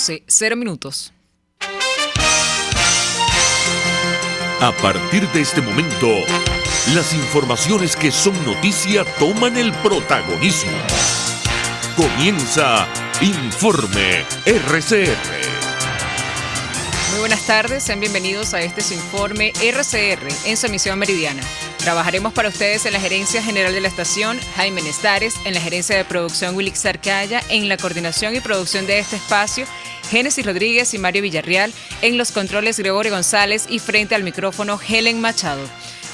12:00. A partir de este momento, las informaciones que son noticia toman el protagonismo. Comienza Informe RCR. Muy buenas tardes, sean bienvenidos a este su Informe RCR en su emisión meridiana. Trabajaremos para ustedes en la Gerencia General de la Estación, Jaime Nestares, en la Gerencia de Producción, Wilix Arcaya, en la coordinación y producción de este espacio, Génesis Rodríguez y Mario Villarreal, en los controles Gregorio González y frente al micrófono Helen Machado.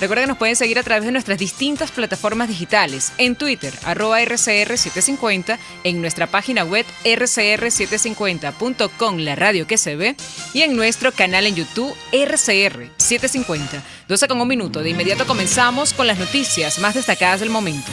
Recuerden que nos pueden seguir a través de nuestras distintas plataformas digitales, en Twitter, @RCR750, en nuestra página web rcr750.com, la radio que se ve, y en nuestro canal en YouTube, RCR750. 12:01. De inmediato comenzamos con las noticias más destacadas del momento.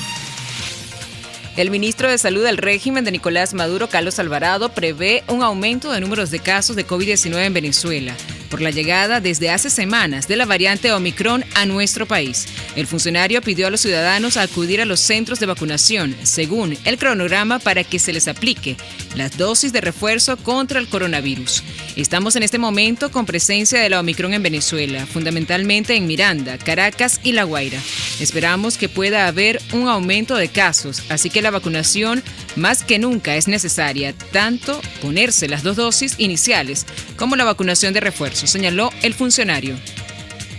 El ministro de Salud del régimen de Nicolás Maduro, Carlos Alvarado, prevé un aumento de números de casos de COVID-19 en Venezuela por la llegada desde hace semanas de la variante Omicron a nuestro país. El funcionario pidió a los ciudadanos acudir a los centros de vacunación, según el cronograma, para que se les aplique las dosis de refuerzo contra el coronavirus. Estamos en este momento con presencia de la Omicron en Venezuela, fundamentalmente en Miranda, Caracas y La Guaira. Esperamos que pueda haber un aumento de casos, así que la vacunación más que nunca es necesaria, tanto ponerse las 2 dosis iniciales como la vacunación de refuerzo, señaló el funcionario.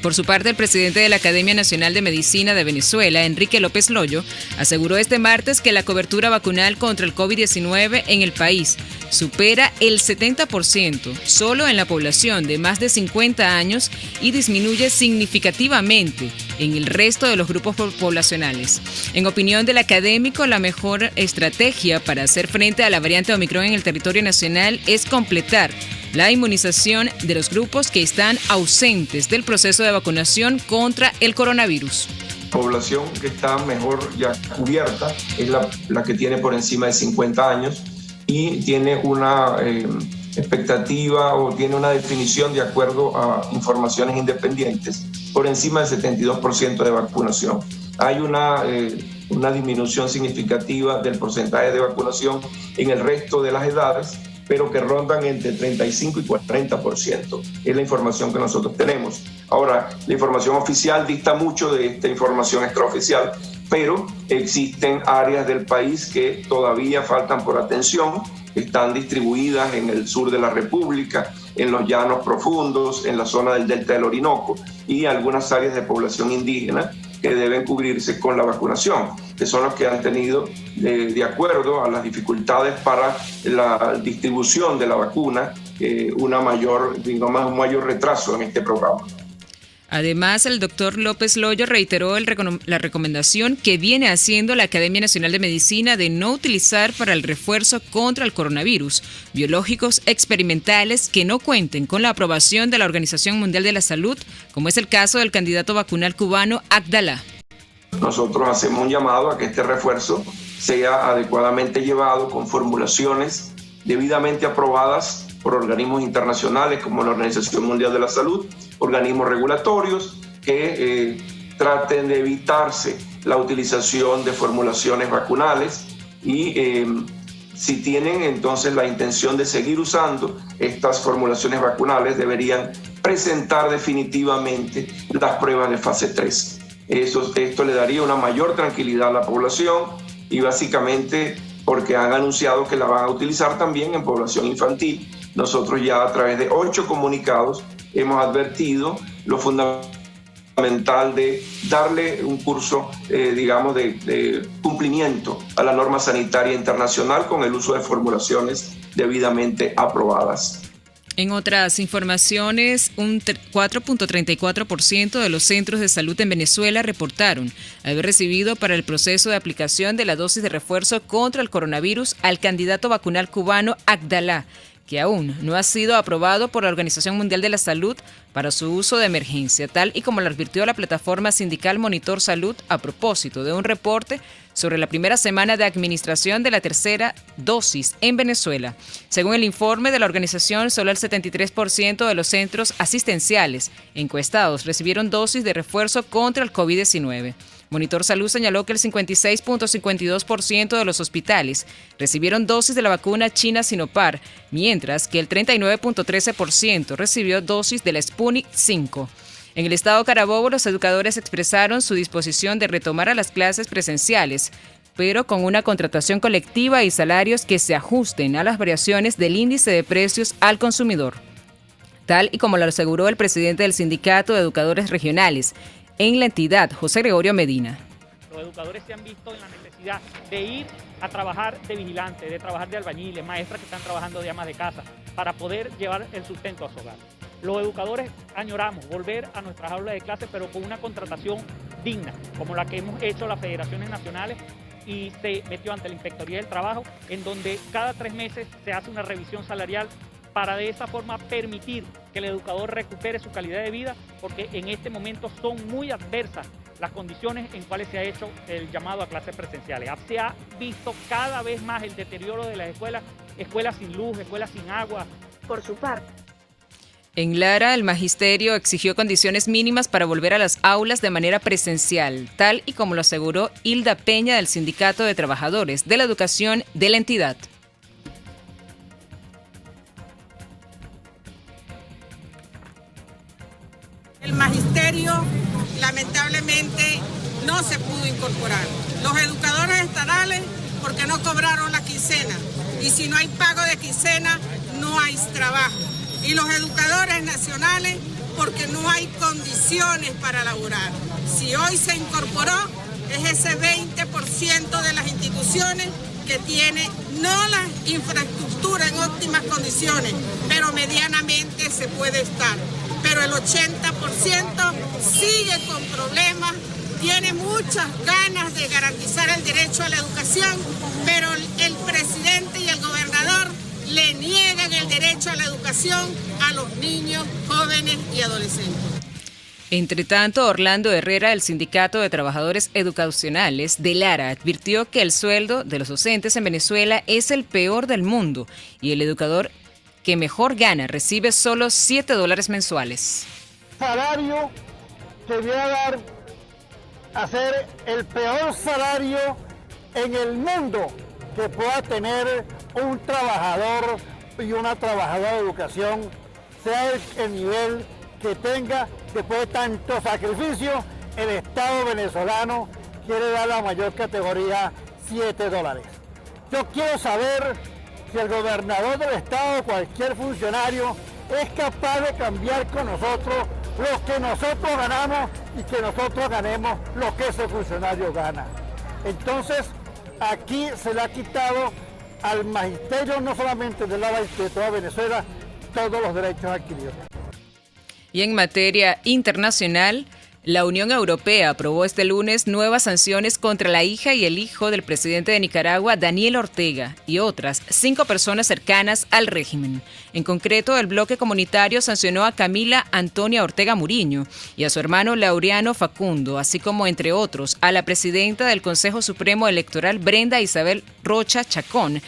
Por su parte, el presidente de la Academia Nacional de Medicina de Venezuela, Enrique López Loyo, aseguró este martes que la cobertura vacunal contra el COVID-19 en el país supera el 70% solo en la población de más de 50 años y disminuye significativamente en el resto de los grupos poblacionales. En opinión del académico, la mejor estrategia para hacer frente a la variante Omicron en el territorio nacional es completar la inmunización de los grupos que están ausentes del proceso de vacunación contra el coronavirus. La población que está mejor ya cubierta es la que tiene por encima de 50 años y tiene una expectativa o tiene una definición de acuerdo a informaciones independientes por encima del 72% de vacunación. Hay una disminución significativa del porcentaje de vacunación en el resto de las edades, pero que rondan entre 35 y 40%. Es la información que nosotros tenemos. Ahora, la información oficial dista mucho de esta información extraoficial, pero existen áreas del país que todavía faltan por atención, están distribuidas en el sur de la República, en los llanos profundos, en la zona del delta del Orinoco y algunas áreas de población indígena que deben cubrirse con la vacunación, que son los que han tenido, de acuerdo a las dificultades para la distribución de la vacuna, un mayor retraso en este programa. Además, el doctor López Loyo reiteró la recomendación que viene haciendo la Academia Nacional de Medicina de no utilizar para el refuerzo contra el coronavirus biológicos experimentales que no cuenten con la aprobación de la Organización Mundial de la Salud, como es el caso del candidato vacunal cubano Abdalá. Nosotros hacemos un llamado a que este refuerzo sea adecuadamente llevado con formulaciones debidamente aprobadas por organismos internacionales como la Organización Mundial de la Salud, organismos regulatorios que traten de evitarse la utilización de formulaciones vacunales y si tienen entonces la intención de seguir usando estas formulaciones vacunales deberían presentar definitivamente las pruebas de fase 3. Esto le daría una mayor tranquilidad a la población y básicamente porque han anunciado que la van a utilizar también en población infantil. Nosotros ya a través de 8 comunicados hemos advertido lo fundamental de darle un curso, de cumplimiento a la norma sanitaria internacional con el uso de formulaciones debidamente aprobadas. En otras informaciones, un 4.34% de los centros de salud en Venezuela reportaron haber recibido para el proceso de aplicación de la dosis de refuerzo contra el coronavirus al candidato vacunal cubano Abdalá, que aún no ha sido aprobado por la Organización Mundial de la Salud para su uso de emergencia, tal y como lo advirtió la plataforma sindical Monitor Salud a propósito de un reporte sobre la primera semana de administración de la tercera dosis en Venezuela. Según el informe de la organización, solo el 73% de los centros asistenciales encuestados recibieron dosis de refuerzo contra el COVID-19. Monitor Salud señaló que el 56.52% de los hospitales recibieron dosis de la vacuna china Sinopharm, mientras que el 39.13% recibió dosis de la Sputnik V. En el estado Carabobo, los educadores expresaron su disposición de retomar a las clases presenciales, pero con una contratación colectiva y salarios que se ajusten a las variaciones del índice de precios al consumidor. Tal y como lo aseguró el presidente del Sindicato de Educadores Regionales en la entidad, José Gregorio Medina. Los educadores se han visto en la necesidad de ir a trabajar de vigilantes, de trabajar de albañiles, maestras que están trabajando de amas de casa, para poder llevar el sustento a su hogar. Los educadores añoramos volver a nuestras aulas de clase, pero con una contratación digna, como la que hemos hecho las federaciones nacionales, y se metió ante la Inspectoría del Trabajo, en donde cada 3 meses se hace una revisión salarial para de esa forma permitir que el educador recupere su calidad de vida, porque en este momento son muy adversas las condiciones en cuales se ha hecho el llamado a clases presenciales. Se ha visto cada vez más el deterioro de las escuelas, escuelas sin luz, escuelas sin agua. Por su parte, en Lara, el magisterio exigió condiciones mínimas para volver a las aulas de manera presencial, tal y como lo aseguró Hilda Peña del Sindicato de Trabajadores de la Educación de la entidad. El magisterio lamentablemente no se pudo incorporar. Los educadores estatales porque no cobraron la quincena, y si no hay pago de quincena no hay trabajo. Y los educadores nacionales porque no hay condiciones para laborar. Si hoy se incorporó es ese 20% de las instituciones que tiene no la infraestructura en óptimas condiciones, pero medianamente se puede estar. Pero el 80% sigue con problemas, tiene muchas ganas de garantizar el derecho a la educación, pero el presidente y el gobernador le niegan el derecho a la educación a los niños, jóvenes y adolescentes. Entre tanto, Orlando Herrera, del Sindicato de Trabajadores Educacionales de Lara, advirtió que el sueldo de los docentes en Venezuela es el peor del mundo y el educador que mejor gana recibe solo $7 mensuales. Salario que viene a ser el peor salario en el mundo que pueda tener un trabajador y una trabajadora de educación, sea el nivel que tenga, después de tanto sacrificio, el Estado venezolano quiere dar la mayor categoría, $7. Yo quiero saber si el gobernador del Estado o cualquier funcionario es capaz de cambiar con nosotros lo que nosotros ganamos y que nosotros ganemos lo que ese funcionario gana. Entonces, aquí se le ha quitado al magisterio, no solamente de Lara y de toda Venezuela, todos los derechos adquiridos. Y en materia internacional, la Unión Europea aprobó este lunes nuevas sanciones contra la hija y el hijo del presidente de Nicaragua, Daniel Ortega, y otras 5 personas cercanas al régimen. En concreto, el bloque comunitario sancionó a Camila Antonia Ortega Muriño y a su hermano Laureano Facundo, así como, entre otros, a la presidenta del Consejo Supremo Electoral, Brenda Isabel Rocha Chacón.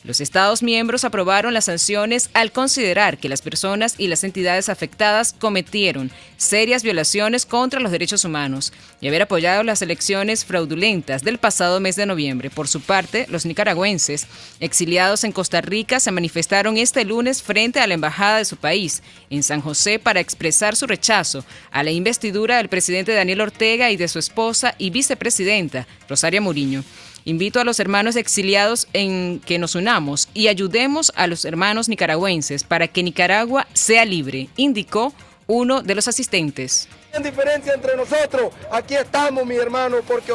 Los Estados miembros aprobaron las sanciones al considerar que las personas y las entidades afectadas cometieron serias violaciones contra los derechos humanos y haber apoyado las elecciones fraudulentas del pasado mes de noviembre. Por su parte, los nicaragüenses exiliados en Costa Rica se manifestaron este lunes frente a la embajada de su país en San José para expresar su rechazo a la investidura del presidente Daniel Ortega y de su esposa y vicepresidenta, Rosaria Muriño. Invito a los hermanos exiliados en que nos unamos y ayudemos a los hermanos nicaragüenses para que Nicaragua sea libre, indicó uno de los asistentes. Hay diferencia entre nosotros, aquí estamos, mi hermano, porque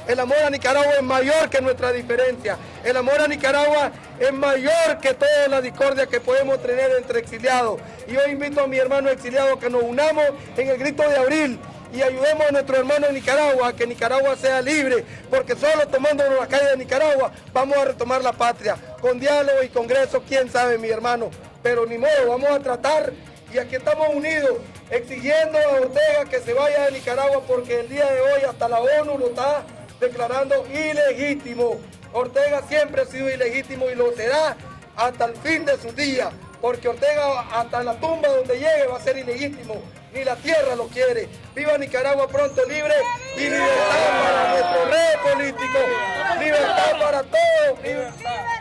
el amor a Nicaragua es mayor que nuestra diferencia. El amor a Nicaragua es mayor que toda la discordia que podemos tener entre exiliados. Y yo invito a mi hermano exiliado que nos unamos en el grito de abril y ayudemos a nuestro hermano en Nicaragua a que Nicaragua sea libre, porque solo tomándonos la calle de Nicaragua vamos a retomar la patria. Con diálogo y congreso, quién sabe, mi hermano, pero ni modo, vamos a tratar, y aquí estamos unidos, exigiendo a Ortega que se vaya de Nicaragua, porque el día de hoy hasta la ONU lo está declarando ilegítimo. Ortega siempre ha sido ilegítimo y lo será hasta el fin de sus días, porque Ortega hasta la tumba donde llegue va a ser ilegítimo. Ni la tierra lo quiere. ¡Viva Nicaragua pronto libre y libertad para nuestro rey político! ¡Libertad para todos!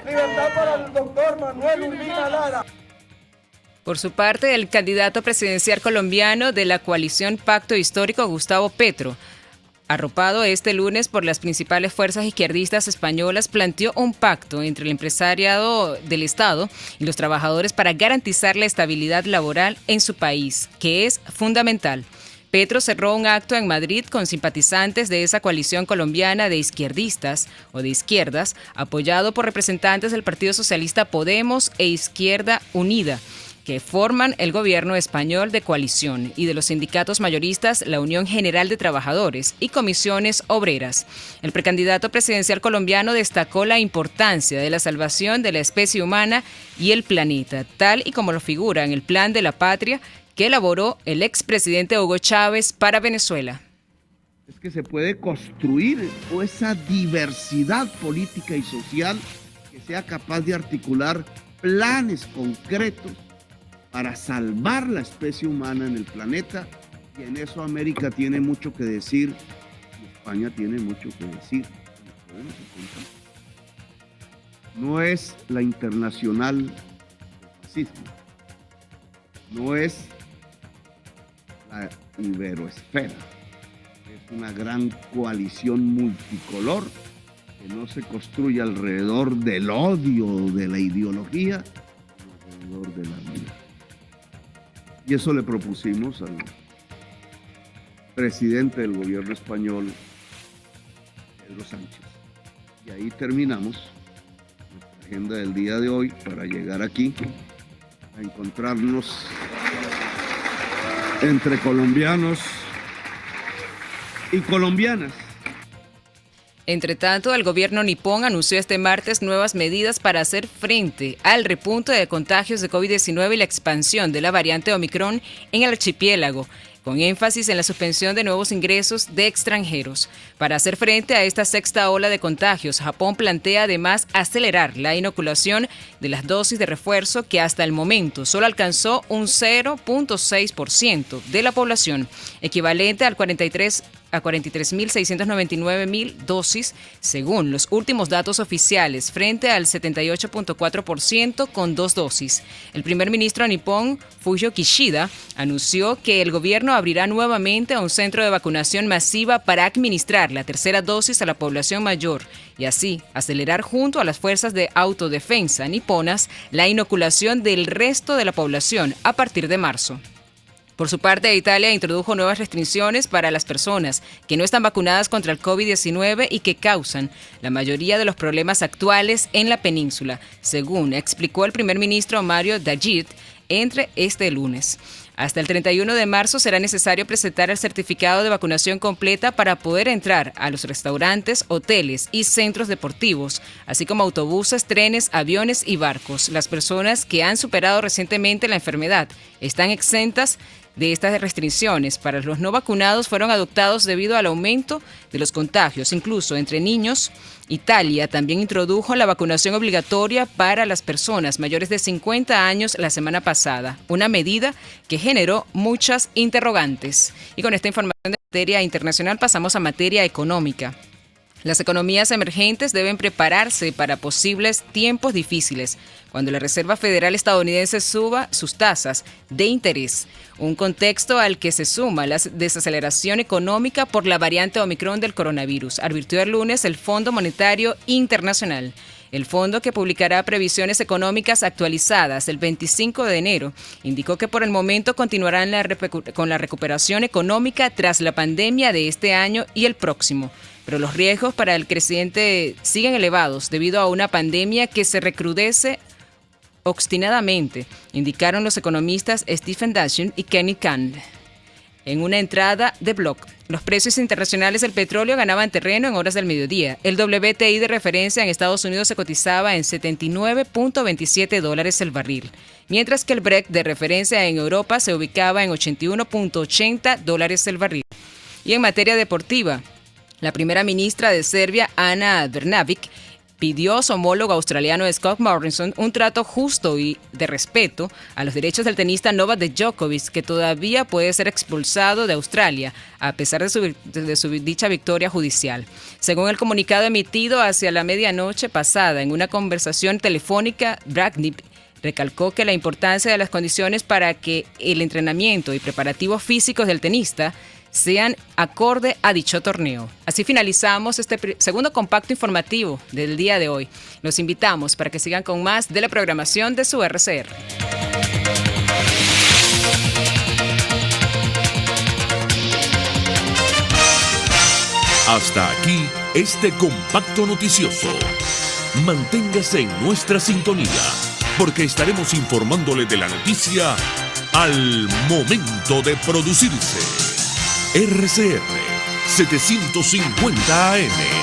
¡Libertad para el doctor Manuel Urbina Lara! Por su parte, el candidato presidencial colombiano de la coalición Pacto Histórico, Gustavo Petro, arropado este lunes por las principales fuerzas izquierdistas españolas, planteó un pacto entre el empresariado del Estado y los trabajadores para garantizar la estabilidad laboral en su país, que es fundamental. Petro cerró un acto en Madrid con simpatizantes de esa coalición colombiana de izquierdistas o de izquierdas, apoyado por representantes del Partido Socialista Podemos e Izquierda Unida, que forman el gobierno español de coalición, y de los sindicatos mayoristas, la Unión General de Trabajadores y Comisiones Obreras. El precandidato presidencial colombiano destacó la importancia de la salvación de la especie humana y el planeta, tal y como lo figura en el Plan de la Patria que elaboró el expresidente Hugo Chávez para Venezuela. Es que se puede construir esa diversidad política y social que sea capaz de articular planes concretos para salvar la especie humana en el planeta, y en eso América tiene mucho que decir, y España tiene mucho que decir. No es la internacional del fascismo, no es la iberoesfera, es una gran coalición multicolor que no se construye alrededor del odio, de la ideología, sino alrededor de la vida. Y eso le propusimos al presidente del gobierno español, Pedro Sánchez. Y ahí terminamos nuestra agenda del día de hoy para llegar aquí a encontrarnos entre colombianos y colombianas. Entre tanto, el gobierno nipón anunció este martes nuevas medidas para hacer frente al repunte de contagios de COVID-19 y la expansión de la variante Omicron en el archipiélago, con énfasis en la suspensión de nuevos ingresos de extranjeros. Para hacer frente a esta sexta ola de contagios, Japón plantea además acelerar la inoculación de las dosis de refuerzo, que hasta el momento solo alcanzó un 0.6% de la población, equivalente al 43.699.000 dosis, según los últimos datos oficiales, frente al 78.4% con 2 dosis. El primer ministro nipón, Fumio Kishida, anunció que el gobierno abrirá nuevamente a un centro de vacunación masiva para administrar la tercera dosis a la población mayor y así acelerar, junto a las fuerzas de autodefensa niponas, la inoculación del resto de la población a partir de marzo. Por su parte, Italia introdujo nuevas restricciones para las personas que no están vacunadas contra el COVID-19 y que causan la mayoría de los problemas actuales en la península, según explicó el primer ministro Mario Draghi entre este lunes. Hasta el 31 de marzo será necesario presentar el certificado de vacunación completa para poder entrar a los restaurantes, hoteles y centros deportivos, así como autobuses, trenes, aviones y barcos. Las personas que han superado recientemente la enfermedad están exentas de estas restricciones. Para los no vacunados fueron adoptados debido al aumento de los contagios, incluso entre niños. Italia también introdujo la vacunación obligatoria para las personas mayores de 50 años la semana pasada, una medida que generó muchas interrogantes. Y con esta información de materia internacional pasamos a materia económica. Las economías emergentes deben prepararse para posibles tiempos difíciles cuando la Reserva Federal estadounidense suba sus tasas de interés, un contexto al que se suma la desaceleración económica por la variante Omicron del coronavirus, advirtió el lunes el Fondo Monetario Internacional. El fondo, que publicará previsiones económicas actualizadas el 25 de enero, indicó que por el momento continuarán con la recuperación económica tras la pandemia de este año y el próximo, pero los riesgos para el creciente siguen elevados debido a una pandemia que se recrudece obstinadamente, indicaron los economistas Stephen Dashun y Kenny Kahn. En una entrada de blog, los precios internacionales del petróleo ganaban terreno en horas del mediodía. El WTI de referencia en Estados Unidos se cotizaba en $79.27 el barril, mientras que el Brent de referencia en Europa se ubicaba en $81.80 el barril. Y en materia deportiva, La primera ministra de Serbia, Ana Brnabić, pidió a su homólogo australiano Scott Morrison un trato justo y de respeto a los derechos del tenista Novak Djokovic, que todavía puede ser expulsado de Australia a pesar de su dicha victoria judicial. Según el comunicado emitido hacia la medianoche pasada en una conversación telefónica, Brnabić recalcó que la importancia de las condiciones para que el entrenamiento y preparativos físicos del tenista sean acorde a dicho torneo. Así finalizamos este segundo compacto informativo del día de hoy. Los invitamos para que sigan con más de la programación de su RCR. Hasta aquí este compacto noticioso. Manténgase en nuestra sintonía, porque estaremos informándole de la noticia al momento de producirse. RCR 750 AM.